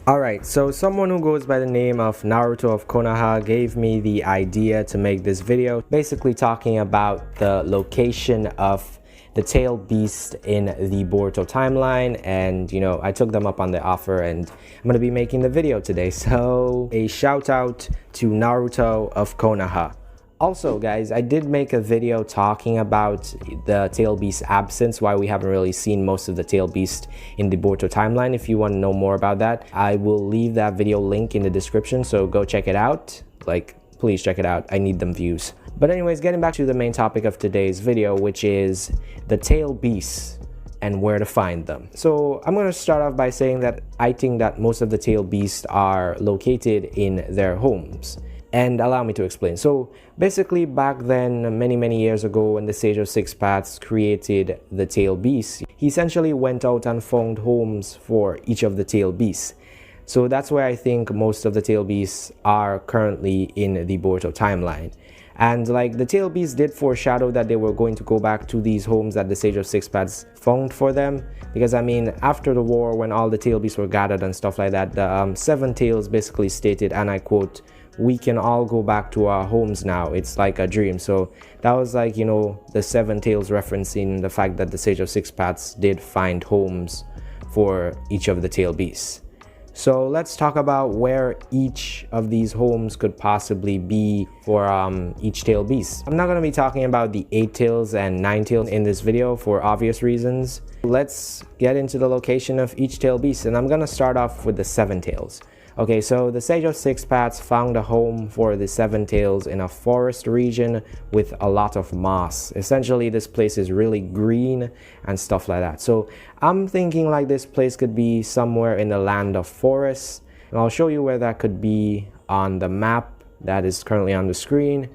Alright, so someone who goes by the name of Naruto of Konoha gave me the idea to make this video, basically talking about the location of the tail beast in the Boruto timeline, and I took them up on the offer and I'm going to be making the video today. So a shout out to Naruto of Konoha. Also, guys, I did make a video talking about the tail beast absence, why we haven't really seen most of the tail beast in the Boruto timeline. If you want to know more about that, I will leave that video link in the description, so go check it out. Please check it out. I need them views. But anyways, getting back to the main topic of today's video, which is the tail beasts and where to find them. So I'm going to start off by saying that I think that most of the tail beasts are located in their homes. And allow me to explain. So basically, back then, many years ago, when the Sage of Six Paths created the tail beasts, he essentially went out and found homes for each of the tail beasts. So that's where I think most of the tail beasts are currently in the Boruto timeline. And the tail beasts did foreshadow that they were going to go back to these homes that the Sage of Six Paths found for them. Because after the war, when all the tail beasts were gathered and stuff like that, the Seven Tails basically stated, and I quote, "We can all go back to our homes now. It's like a dream." So that was the Seven Tails referencing the fact that the Sage of Six Paths did find homes for each of the tail beasts. So let's talk about where each of these homes could possibly be for each tail beast. I'm not going to be talking about the 8 tails and 9 tails in this video for obvious reasons. Let's get into the location of each tail beast, and I'm going to start off with the 7 tails. Okay, so the Sage of Six Paths found a home for the 7 tails in a forest region with a lot of moss. Essentially, this place is really green and stuff like that. So I'm thinking this place could be somewhere in the land of forests. And I'll show you where that could be on the map that is currently on the screen.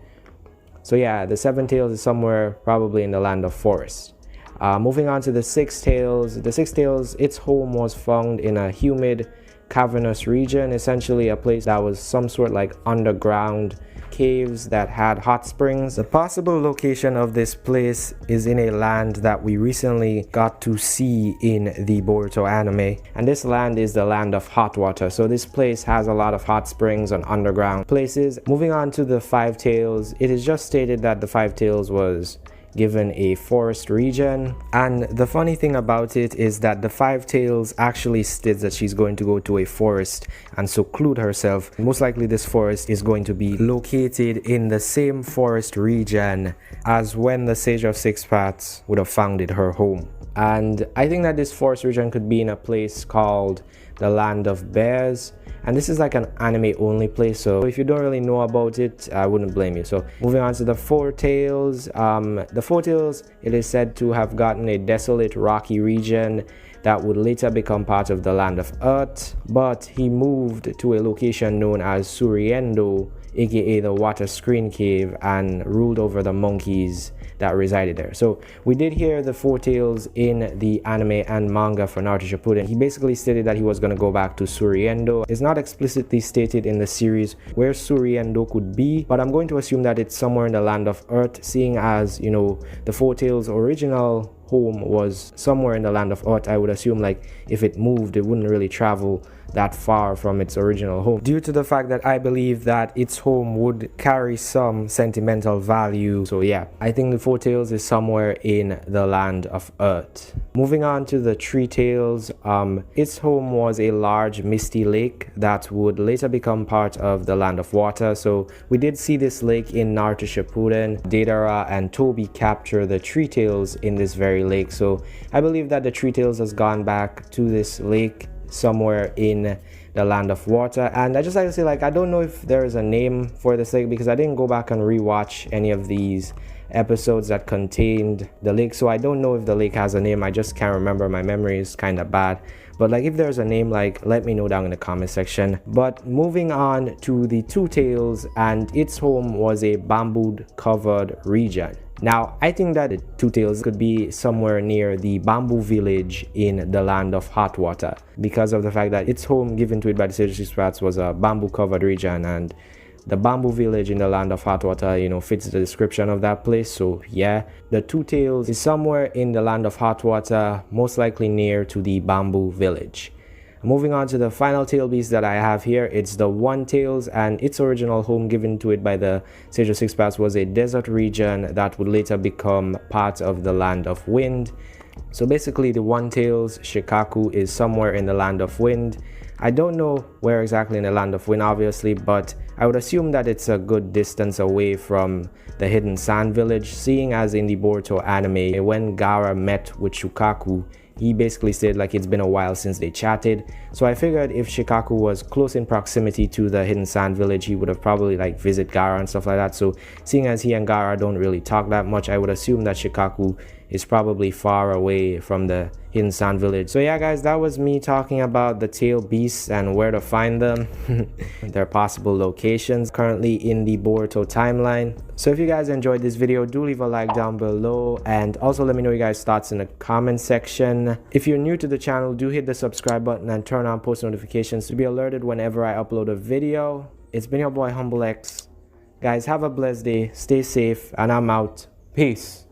So yeah, the 7 tails is somewhere probably in the land of forest. Moving on to the 6 tails. The 6 tails, its home was found in a humid, cavernous region, essentially a place that was some sort underground caves that had hot springs. The possible location of this place is in a land that we recently got to see in the Boruto anime, and this land is the land of hot water. So this place has a lot of hot springs and underground places. Moving on to the 5 tails, it is just stated that the 5 tails was given a forest region, and the funny thing about it is that the 5 tails actually states that she's going to go to a forest and seclude herself. Most likely this forest is going to be located in the same forest region as when the Sage of Six Paths would have founded her home. And I think that this forest region could be in a place called the Land of Bears. And this is an anime only place, so if you don't really know about it, I wouldn't blame you. So moving on to the 4 tails. The 4 tails, it is said to have gotten a desolate rocky region that would later become part of the Land of Earth, but he moved to a location known as Suriendo, aka the Water Screen Cave, and ruled over the monkeys that resided there. So we did hear the 4 tails in the anime and manga for Naruto Shippuden. He basically stated that he was going to go back to Suriendo. It's not explicitly stated in the series where Suriendo could be, but I'm going to assume that it's somewhere in the Land of Earth, seeing as the 4 tails original home was somewhere in the Land of Earth. I would assume if it moved, it wouldn't really travel that far from its original home, due to the fact that I believe that its home would carry some sentimental value. So yeah, I think the 4 tails is somewhere in the Land of Earth. Moving on to the 3 tails, its home was a large misty lake that would later become part of the Land of Water. So we did see this lake in Naruto Shippuden. Deidara and Tobi capture the 3 tails in this very lake. So I believe that the 3 tails has gone back to this lake somewhere in the Land of Water. And I just like to say, I don't know if there is a name for this lake, because I didn't go back and rewatch any of these episodes that contained the lake, so I don't know if the lake has a name. I just can't remember. My memory is kind of bad, but if there's a name, let me know down in the comment section. But moving on to the 2 tails, and its home was a bamboo covered region. Now, I think that the 2 tails could be somewhere near the bamboo village in the Land of Hot Water, because of the fact that its home given to it by the Sage of Six Paths was a bamboo covered region, and the bamboo village in the Land of Hot Water, fits the description of that place. So yeah, the 2 tails is somewhere in the Land of Hot Water, most likely near to the bamboo village. Moving on to the final tail beast that I have here, it's the One Tails, and its original home given to it by the Sage of Six Paths was a desert region that would later become part of the Land of Wind. So basically the One Tails Shikaku is somewhere in the Land of Wind. I don't know where exactly in the Land of Wind obviously, but I would assume that it's a good distance away from the Hidden Sand Village, seeing as in the Boruto anime, when Gaara met with Shukaku, he basically said like it's been a while since they chatted. So I figured if Shikaku was close in proximity to the Hidden Sand Village, he would have probably like visit Gaara and stuff like that. So seeing as he and Gaara don't really talk that much, I would assume that Shikaku is probably far away from the Hidden Sand Village. So yeah guys, that was me talking about the tail beasts and where to find them, their possible locations currently in the Boruto timeline. So if you guys enjoyed this video, do leave a like down below, and also let me know your guys' thoughts in the comment section. If you're new to the channel, do hit the subscribe button and turn on post notifications to be alerted whenever I upload a video. It's been your boy HumbleX. Guys, have a blessed day, stay safe, and I'm out. Peace.